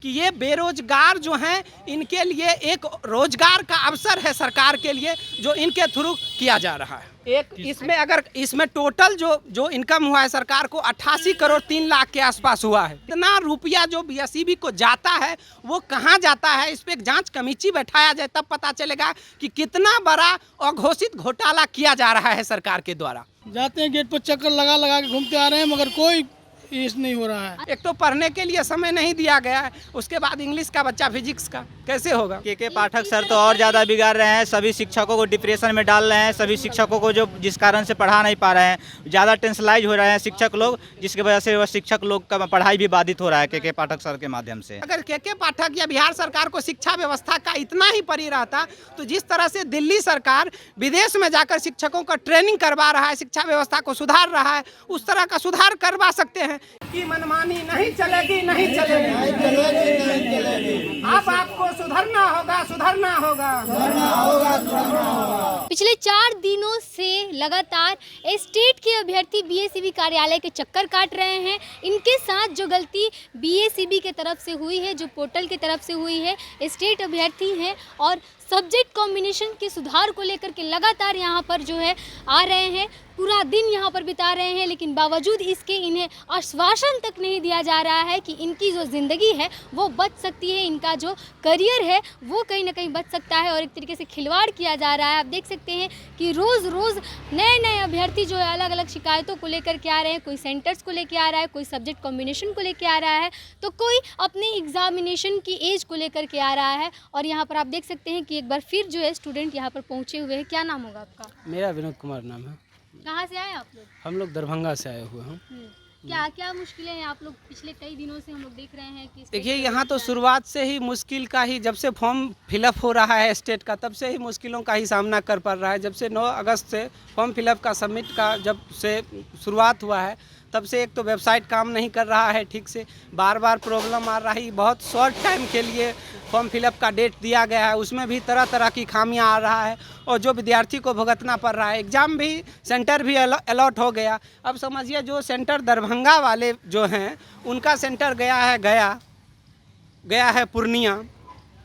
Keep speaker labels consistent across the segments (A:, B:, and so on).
A: कि ये बेरोजगार जो हैं इनके लिए एक रोजगार का अवसर है सरकार के लिए जो इनके थ्रू किया जा रहा है। एक इसमें टोटल जो इनकम हुआ है सरकार को 88 करोड़ 3 लाख के आसपास हुआ है। इतना रुपया जो बीएसईबी को जाता है वो कहाँ जाता है, इस पे एक जांच कमेटी बैठाया जाए तब पता चलेगा कि कितना बड़ा अघोषित घोटाला किया जा रहा है सरकार के द्वारा।
B: जाते हैं गेट पर चक्कर लगा लगा के घूमते आ रहे हैं मगर कोई इस नहीं हो रहा है।
A: एक तो पढ़ने के लिए समय नहीं दिया गया है, उसके बाद इंग्लिश का बच्चा फिजिक्स का कैसे होगा।
C: के पाठक सर तो और ज़्यादा बिगाड़ रहे हैं, सभी शिक्षकों को डिप्रेशन में डाल रहे हैं, सभी शिक्षकों को जो जिस कारण से पढ़ा नहीं पा रहे हैं, ज़्यादा टेंशनलाइज हो रहे हैं शिक्षक लोग, जिसकी वजह से वह शिक्षक लोग का पढ़ाई भी बाधित हो रहा है के पाठक सर के माध्यम से।
A: अगर के पाठक या बिहार सरकार को शिक्षा व्यवस्था का इतना ही परी रहता तो जिस तरह से दिल्ली सरकार विदेश में जाकर शिक्षकों का ट्रेनिंग करवा रहा है, शिक्षा व्यवस्था को सुधार रहा है, उस तरह का सुधार करवा सकते हैं। कि मनमानी नहीं चलेगी, नहीं चलेगी। अब आपको सुधरना होगा, सुधरना होगा।
D: पिछले 4 दिनों से लगातार स्टेट के अभ्यर्थी बीएसईबी कार्यालय के चक्कर काट रहे हैं। इनके साथ जो गलती बीएसईबी के तरफ से हुई है, जो पोर्टल की तरफ से हुई है, स्टेट अभ्यर्थी हैं और सब्जेक्ट कॉम्बिनेशन के सुधार को लेकर के लगातार यहाँ पर जो है आ रहे हैं, पूरा दिन यहाँ पर बिता रहे हैं, लेकिन बावजूद इसके इन्हें आश्वासन तक नहीं दिया जा रहा है कि इनकी जो ज़िंदगी है वो बच सकती है, इनका जो करियर है वो कहीं ना कहीं बच सकता है और एक तरीके से खिलवाड़ किया जा रहा है। आप देख सकते हैं कि रोज़ रोज़ नए नए अभ्यर्थी जो है अलग अलग शिकायतों को लेकर के आ रहे हैं। कोई सेंटर्स को लेकर आ रहा है, कोई सब्जेक्ट कॉम्बिनेशन को लेकर आ रहा है, तो कोई अपने एग्जामिनेशन की एज को लेकर के आ रहा है। और यहाँ पर आप देख सकते हैं कि एक बार फिर जो है स्टूडेंट यहाँ पर पहुँचे हुए हैं। क्या नाम होगा आपका?
A: मेरा विनोद कुमार नाम है।
D: कहाँ से आए आप लोग?
A: हम लोग दरभंगा से आए हुए हैं।
D: क्या क्या मुश्किलें हैं आप लोग पिछले कई दिनों से हम लोग देख रहे हैं कि
A: देखिए यहाँ तो शुरुआत से ही मुश्किल का ही, जब से फॉर्म फिलअप हो रहा है स्टेट का तब से ही मुश्किलों का ही सामना कर पड़ रहा है। जब से 9 अगस्त से फॉर्म फिलअप का सबमिट का जब से शुरुआत हुआ है तब से एक तो वेबसाइट काम नहीं कर रहा है ठीक से, बार बार प्रॉब्लम आ रही। बहुत शॉर्ट टाइम के लिए फॉर्म फिलअप का डेट दिया गया है, उसमें भी तरह तरह की खामियां आ रहा है और जो विद्यार्थी को भुगतना पड़ रहा है। एग्ज़ाम भी सेंटर भी अलॉट हो गया। अब समझिए जो सेंटर दरभंगा वाले जो हैं उनका सेंटर गया है पूर्णिया।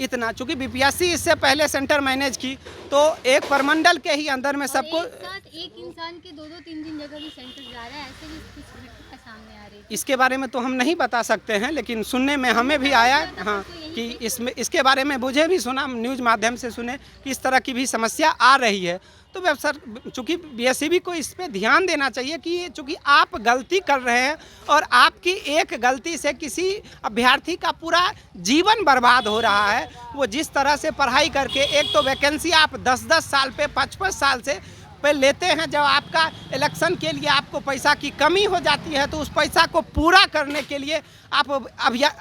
A: इतना चूँकि बीपीएससी इससे पहले सेंटर मैनेज की तो एक परमंडल के ही अंदर में सबको
D: एक इंसान के 2-2 3-3 जगह भी सेंटर जा रहा है, ऐसे भी इसकी सामने आ रही है।
A: इसके बारे में तो हम नहीं बता सकते हैं, लेकिन सुनने में हमें भी आया हाँ कि इसके बारे में मुझे भी सुना, न्यूज़ माध्यम से सुने कि इस तरह की भी समस्या आ रही है। तो सर चूँकि बीएसईबी को इस पे ध्यान देना चाहिए कि चूँकि आप गलती कर रहे हैं और आपकी एक गलती से किसी अभ्यर्थी का पूरा जीवन बर्बाद हो रहा है। वो जिस तरह से पढ़ाई करके एक तो वैकेंसी आप 10-10 साल पे 5-5 साल से पे लेते हैं, जब आपका इलेक्शन के लिए आपको पैसा की कमी हो जाती है तो उस पैसा को पूरा करने के लिए आप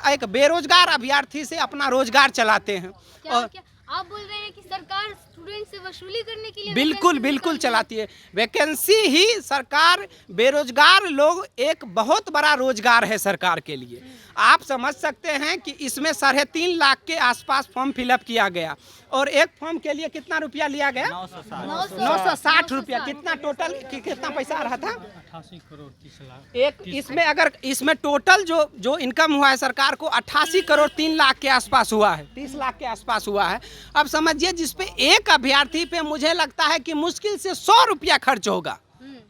A: एक बेरोजगार अभ्यर्थी से अपना रोजगार चलाते हैं। और
D: आप बोल रहे हैं कि सरकार स्टूडेंट से वसूली करने के लिए
A: बिल्कुल चलाती है। वैकेंसी ही सरकार, बेरोजगार लोग एक बहुत बड़ा रोजगार है सरकार के लिए। आप समझ सकते हैं कि इसमें 3.5 लाख के आसपास फॉर्म फिलअप किया गया और एक फॉर्म के लिए कितना रुपया लिया गया? 960 रुपया। कितना टोटल कितना पैसा आ रहा था?
B: 88 करोड़ 30 लाख।
A: इसमें टोटल जो इनकम हुआ है सरकार को 88 करोड़ 3 लाख के आसपास हुआ है, 30 लाख के आसपास हुआ है। अब समझिए जिसपे एक अभ्यर्थी पे मुझे लगता है कि मुश्किल से 100 रुपया खर्च होगा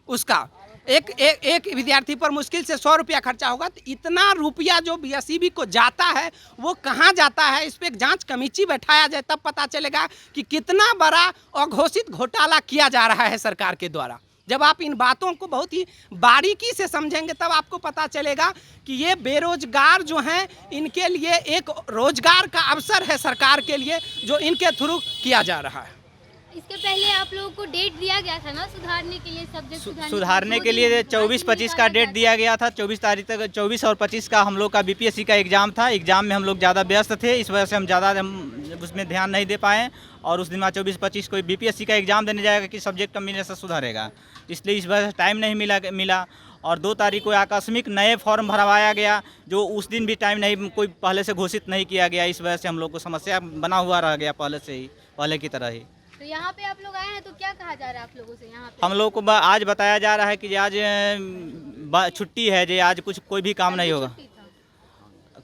A: उसका। एक विद्यार्थी पर मुश्किल से 100 रुपया खर्चा होगा। तो इतना रुपया जो बीएसईबी को जाता है वो कहाँ जाता है, इस पर एक जांच कमेटी बैठाया जाए तब पता चलेगा कि कितना बड़ा अघोषित घोटाला किया जा रहा है सरकार के द्वारा। जब आप इन बातों को बहुत ही बारीकी से समझेंगे तब आपको पता चलेगा कि ये बेरोजगार जो हैं इनके लिए एक रोजगार का अवसर है सरकार के लिए जो इनके थ्रू किया जा रहा है।
D: इसके पहले आप लोगों को डेट दिया गया था ना सुधारने के लिए, सब्जेक्ट
C: सुधारने के लिए 24-25 का डेट दिया गया था। 24 तारीख तक 24 और 25 का हम लोग का बीपीएससी का एग्ज़ाम था। एग्ज़ाम में हम लोग ज़्यादा व्यस्त थे, इस वजह से हम ज़्यादा उसमें ध्यान नहीं दे पाए और उस दिन 24-25 को बीपीएससी का एग्ज़ाम देने जाएगा कि सब्जेक्ट कम्बिनेशन सुधारेगा, इसलिए इस वजह से टाइम नहीं मिला। और 2 तारीख को आकस्मिक नए फॉर्म भरवाया गया, जो उस दिन भी टाइम नहीं कोई पहले से घोषित नहीं किया गया। इस वजह से हम लोग को समस्या बना हुआ रह गया पहले की तरह ही।
D: तो यहाँ पे आप लोग आए हैं तो क्या कहा जा रहा है आप लोगों से? यहाँ पे
C: हम लोग को आज बताया जा रहा है कि आज छुट्टी है, आज कोई भी काम नहीं होगा।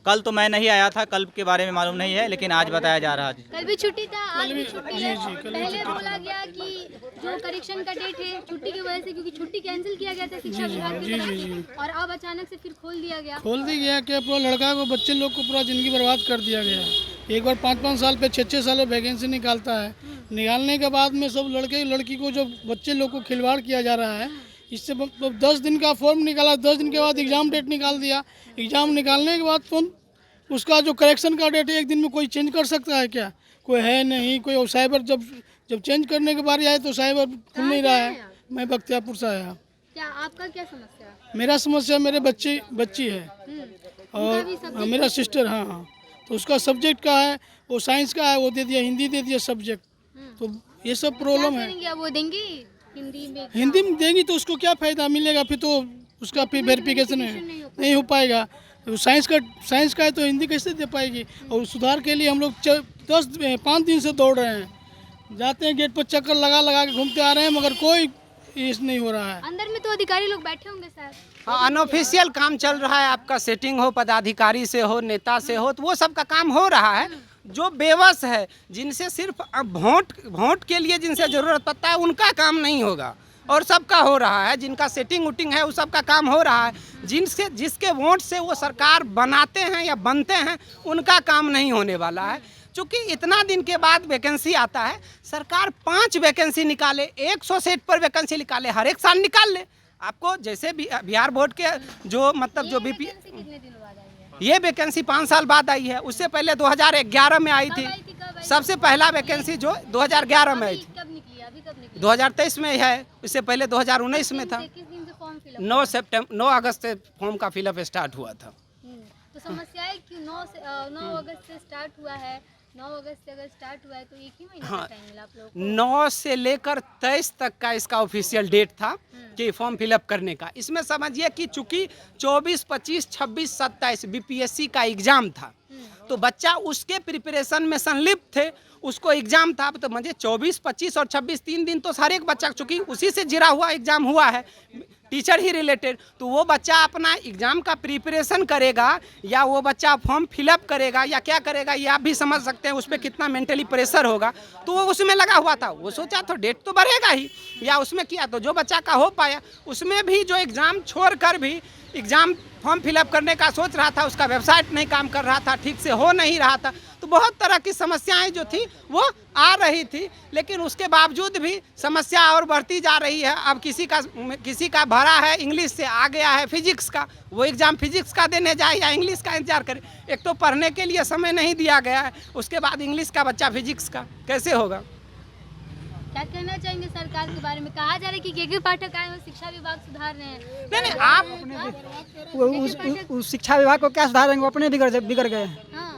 C: कल तो मैं नहीं आया था, कल के बारे में मालूम नहीं है, लेकिन आज बताया जा रहा है।
D: कल भी छुट्टी था, आज भी छुट्टी है।
B: जी, कल भी
D: पहले बोला गया कि जो करेक्शन का डेट है छुट्टी की वजह से, क्योंकि छुट्टी कैंसिल किया गया था शिक्षा विभाग की तरफ से, और अब अचानक से फिर खोल दिया गया।
B: खोल दी गया कि पूरा लड़का को, बच्चे लोग को पूरा ज़िंदगी बर्बाद कर दिया गया। एक बार 5-5 साल पे 6-6 साल में वैकेंसी निकालता है। निकालने के बाद में सब लड़के लड़की को, जो बच्चे लोग को खिलवाड़ किया जा रहा है। इससे 10 दिन का फॉर्म निकाला, 10 दिन के बाद एग्ज़ाम डेट निकाल दिया। एग्ज़ाम निकालने के बाद कौन उसका जो करेक्शन का डेट है, एक दिन में कोई चेंज कर सकता है क्या? कोई है नहीं। कोई साइबर जब चेंज करने के बारी आए तो साइबर खुल नहीं रहा है। मैं बख्तियारपुर से आया।
D: क्या आपका क्या समस्या है?
B: मेरा समस्या, मेरे बच्ची है और मेरा सिस्टर। हाँ, तो उसका सब्जेक्ट का है, वो साइंस का है, वो दे दिया, हिंदी दे दिया सब्जेक्ट। तो ये सब प्रॉब्लम है।
D: करेंगे वो देंगे
B: हिंदी में देंगी तो उसको क्या फ़ायदा मिलेगा? फिर तो उसका फिर वेरिफिकेशन नहीं हो पाएगा। तो साइंस का है तो हिंदी कैसे दे पाएगी? और सुधार के लिए हम लोग 5 दिन से दौड़ रहे हैं। जाते हैं गेट पर, चक्कर लगा के घूमते आ रहे हैं, मगर कोई इस नहीं हो रहा है।
D: अंदर में तो अधिकारी लोग बैठे होंगे सर।
A: हाँ, अनऑफिशियल काम चल रहा है आपका। सेटिंग हो पदाधिकारी से हो, नेता से हो, तो वो सब का काम हो रहा है। जो बेवस है, जिनसे सिर्फ वोट के लिए जिनसे ज़रूरत पड़ता है, उनका काम नहीं होगा। और सबका हो रहा है, जिनका सेटिंग उटिंग है, वो सबका काम हो रहा है। जिसके वोट से वो सरकार बनाते हैं या बनते हैं, उनका काम नहीं होने वाला है। चूँकि इतना दिन के बाद वैकेंसी आता है, सरकार 5 वैकेंसी निकाले, 100 सीट पर वैकेंसी निकाले, हर एक साल निकाल ले। आपको जैसे बिहार बोर्ड के जो मतलब जो बीपी,
D: कितने दिनों बाद आई है?
A: ये वैकेंसी 5 साल बाद आई है। उससे पहले 2011 में आई थी। सबसे पहला वैकेंसी जो 2011 में आई थी।
D: कब निकली? अभी कब निकली?
A: 2023 में है, उससे पहले 2019 में था।
D: किस दिन से फॉर्म फिलअप?
A: 9 अगस्त से फॉर्म का फिलअप स्टार्ट हुआ था।
D: तो समस्या है कि 9 अगस्त से स्टार्ट हुआ है। 9 अगस्त से अगर स्टार्ट हुआ है तो एक ही महीना का टाइम मिला आप लोग को।
A: 9 से लेकर 23 तक का इसका ऑफिशियल डेट था कि फॉर्म फिलअप करने का। इसमें समझिए कि चूंकि 24, 25, 26, 27 बीपीएससी का एग्ज़ाम था, तो बच्चा उसके प्रिपरेशन में संलिप्त थे, उसको एग्ज़ाम था। तो मुझे 24, 25 और 26 3 दिन तो हर एक बच्चा, चूँकि उसी से जुड़ा हुआ एग्ज़ाम हुआ है, टीचर ही रिलेटेड, तो वो बच्चा अपना एग्ज़ाम का प्रिपरेशन करेगा या वो बच्चा फॉर्म फिलअप करेगा या क्या करेगा, ये आप भी समझ सकते हैं उस पर कितना मेंटली प्रेशर होगा। तो वो उसमें लगा हुआ था। वो सोचा तो डेट तो बढ़ेगा ही, या उसमें किया। तो जो बच्चा का हो पाया, उसमें भी जो एग्ज़ाम छोड़ कर भी एग्ज़ाम फॉर्म फिलअप करने का सोच रहा था, उसका वेबसाइट नहीं काम कर रहा था, ठीक से हो नहीं रहा था। तो बहुत तरह की समस्याएं जो थी वो आ रही थी, लेकिन उसके बावजूद भी समस्या और बढ़ती जा रही है। अब किसी का भरा है इंग्लिश से, आ गया है फिजिक्स का, वो एग्ज़ाम फिजिक्स का देने जाए या इंग्लिश का इंतजार करे। एक तो पढ़ने के लिए समय नहीं दिया गया है, उसके बाद इंग्लिश का बच्चा फिजिक्स का कैसे होगा?
D: क्या कहना चाहेंगे सरकार के बारे में? कहा जा रहा है कि के पाठक आए हैं, शिक्षा विभाग सुधार रहे हैं।
A: नहीं, आप
E: उस शिक्षा विभाग को क्या सुधारेंगे? वो अपने बिगड़ गए।
D: हाँ,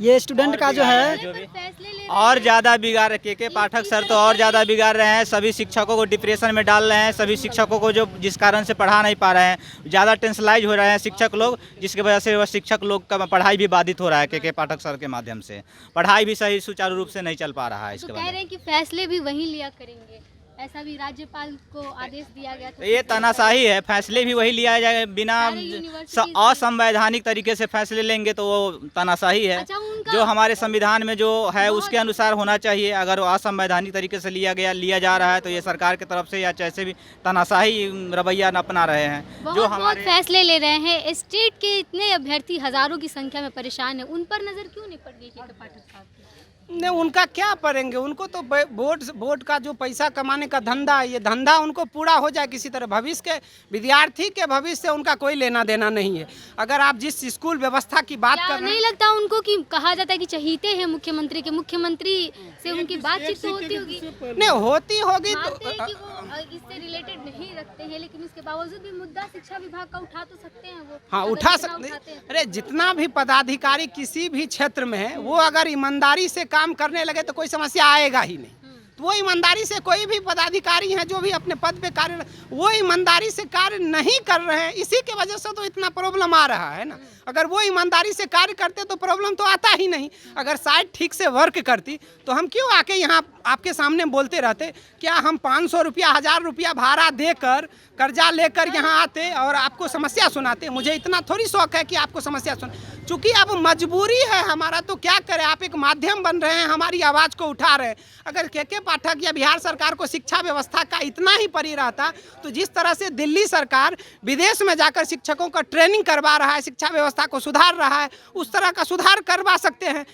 E: ये स्टूडेंट का जो है
D: फैसले ले
C: और ज़्यादा बिगाड़ रहे के पाठक सर तो और ज़्यादा बिगाड़ रहे हैं। सभी शिक्षकों को डिप्रेशन में डाल रहे हैं। सभी शिक्षकों को जो जिस कारण से पढ़ा नहीं पा रहे हैं, ज़्यादा टेंशनाइज हो रहे हैं शिक्षक लोग, जिसकी वजह से वह शिक्षक लोग का पढ़ाई भी बाधित हो रहा है। के पाठक सर के माध्यम से पढ़ाई भी सही सुचारू रूप से नहीं चल पा रहा है।
D: तो
C: इसके
D: कह
C: बाद
D: रहे हैं कि फैसले भी वही लिया करेंगे, ऐसा भी राज्यपाल को आदेश दिया गया था।
C: ये तानाशाही है। फैसले भी वही लिया जाए, बिना
D: सारे यूनिवर्सिटीज
C: असंवैधानिक तरीके से फैसले लेंगे तो वो तानाशाही है।
D: अच्छा, उनका
C: जो हमारे संविधान में जो है उसके अनुसार होना चाहिए। अगर वो असंवैधानिक तरीके से लिया जा रहा है तो ये सरकार की तरफ से या जैसे भी तानाशाही रवैया अपना रहे हैं। जो
D: बहुत फैसले ले रहे हैं। स्टेट के इतने अभ्यर्थी हजारों की संख्या में परेशान है, उन पर नजर क्यों नहीं पड़ गई के पाठक साहब की?
A: नहीं, उनका क्या पढ़ेंगे? उनको तो बोर्ड का जो पैसा कमाने का धंधा है, ये धंधा उनको पूरा हो जाए किसी तरह। भविष्य के विद्यार्थी के भविष्य से उनका कोई लेना देना नहीं है। अगर आप जिस स्कूल व्यवस्था की बात कर रहे
D: नहीं
A: हैं,
D: लगता उनको कि कहा जाता है कि चहीते हैं मुख्यमंत्री के, मुख्यमंत्री से उनकी बातचीत तो होती होगी?
A: नहीं होती होगी
D: मानते हैं
A: तो
D: कि वो इससे रिलेटेड नहीं रखते हैं, लेकिन उसके बावजूद भी मुद्दा शिक्षा विभाग का उठा तो सकते हैं वो।
A: हाँ,
D: अगर
A: उठा
D: इतना
A: सकते।
D: उठाते हैं।
A: अरे जितना भी पदाधिकारी किसी भी क्षेत्र में है, वो अगर ईमानदारी से काम करने लगे तो कोई समस्या आएगा ही नहीं। तो वो ईमानदारी से, कोई भी पदाधिकारी हैं जो भी अपने पद पे कार्य, वो ईमानदारी से कार्य नहीं कर रहे हैं, इसी के वजह से तो इतना प्रॉब्लम आ रहा है ना। अगर वो ईमानदारी से कार्य करते तो प्रॉब्लम तो आता ही नहीं। अगर साइट ठीक से वर्क करती तो हम क्यों आके यहाँ आपके सामने बोलते रहते, क्या हम 500 रुपया 1000 रुपया भाड़ा देकर कर्जा लेकर यहाँ आते और आपको समस्या सुनाते? मुझे इतना थोड़ी शौक है कि आपको समस्या सुन, चूँकि अब मजबूरी है हमारा, तो क्या करें, आप एक माध्यम बन रहे हैं, हमारी आवाज़ को उठा रहे हैं। अगर के पाठक या बिहार सरकार को शिक्षा व्यवस्था का इतना ही परी रहता, तो जिस तरह से दिल्ली सरकार विदेश में जाकर शिक्षकों का ट्रेनिंग करवा रहा है, शिक्षा व्यवस्था को सुधार रहा है, उस तरह का सुधार करवा सकते हैं।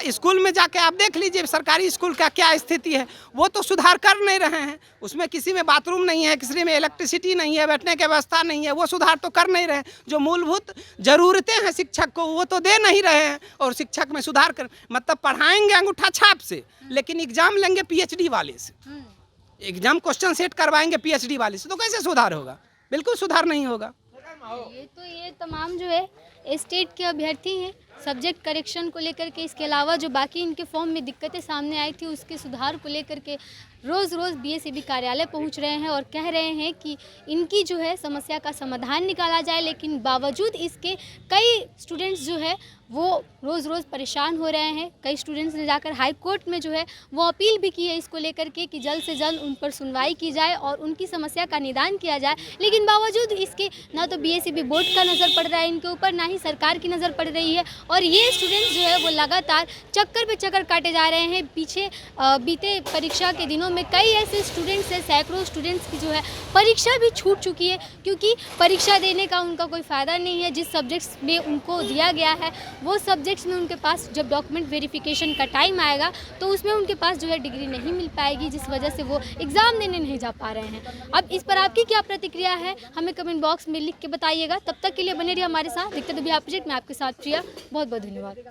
A: स्कूल में जाके आप देख लीजिए सरकारी स्कूल का क्या स्थिति है, वो तो सुधार कर नहीं रहे हैं। उसमें किसी में बाथरूम नहीं है, किसी में इलेक्ट्रिसिटी नहीं है, बैठने की व्यवस्था नहीं है, वो सुधार तो कर नहीं रहे हैं। जो मूलभूत ज़रूरतें हैं शिक्षक को वो तो दे नहीं रहे हैं, और शिक्षक में सुधार कर मतलब पढ़ाएंगे अंगूठा छाप से, लेकिन एग्जाम लेंगे पीएचडी वाले से, एग्जाम क्वेश्चन सेट करवाएंगे पीएचडी वाले से, तो कैसे सुधार होगा? बिल्कुल सुधार नहीं होगा।
D: ये तमाम जो है स्टेट के अभ्यर्थी हैं सब्जेक्ट करेक्शन को लेकर के, इसके अलावा जो बाकी इनके फॉर्म में दिक्कतें सामने आई थी उसके सुधार को लेकर के रोज़ बीएसईबी कार्यालय पहुंच रहे हैं और कह रहे हैं कि इनकी जो है समस्या का समाधान निकाला जाए। लेकिन बावजूद इसके कई स्टूडेंट्स जो है वो रोज़ परेशान हो रहे हैं। कई स्टूडेंट्स ने जाकर हाई कोर्ट में जो है वो अपील भी की है इसको लेकर के कि जल्द से जल्द उन पर सुनवाई की जाए और उनकी समस्या का निदान किया जाए। लेकिन बावजूद इसके ना तो बीएसईबी बोर्ड का नज़र पड़ रहा है इनके ऊपर, ना ही सरकार की नज़र पड़ रही है, और ये स्टूडेंट्स जो है वो लगातार चक्कर पे चक्कर काटे जा रहे हैं। पीछे बीते परीक्षा के दिनों में कई ऐसे स्टूडेंट्स हैं, सैकड़ों स्टूडेंट्स की जो है परीक्षा भी छूट चुकी है, क्योंकि परीक्षा देने का उनका कोई फ़ायदा नहीं है। जिस सब्जेक्ट्स में उनको दिया गया है वो सब्जेक्ट्स में उनके पास जब डॉक्यूमेंट वेरिफिकेशन का टाइम आएगा तो उसमें उनके पास जो है डिग्री नहीं मिल पाएगी, जिस वजह से वो एग्ज़ाम देने नहीं जा पा रहे हैं। अब इस पर आपकी क्या प्रतिक्रिया है हमें कमेंट बॉक्स में लिख के बताइएगा। तब तक के लिए बने रहिए हमारे साथ। देखते रहिए बिहार प्रोजेक्ट में आपके साथ प्रिया। बहुत बहुत धन्यवाद।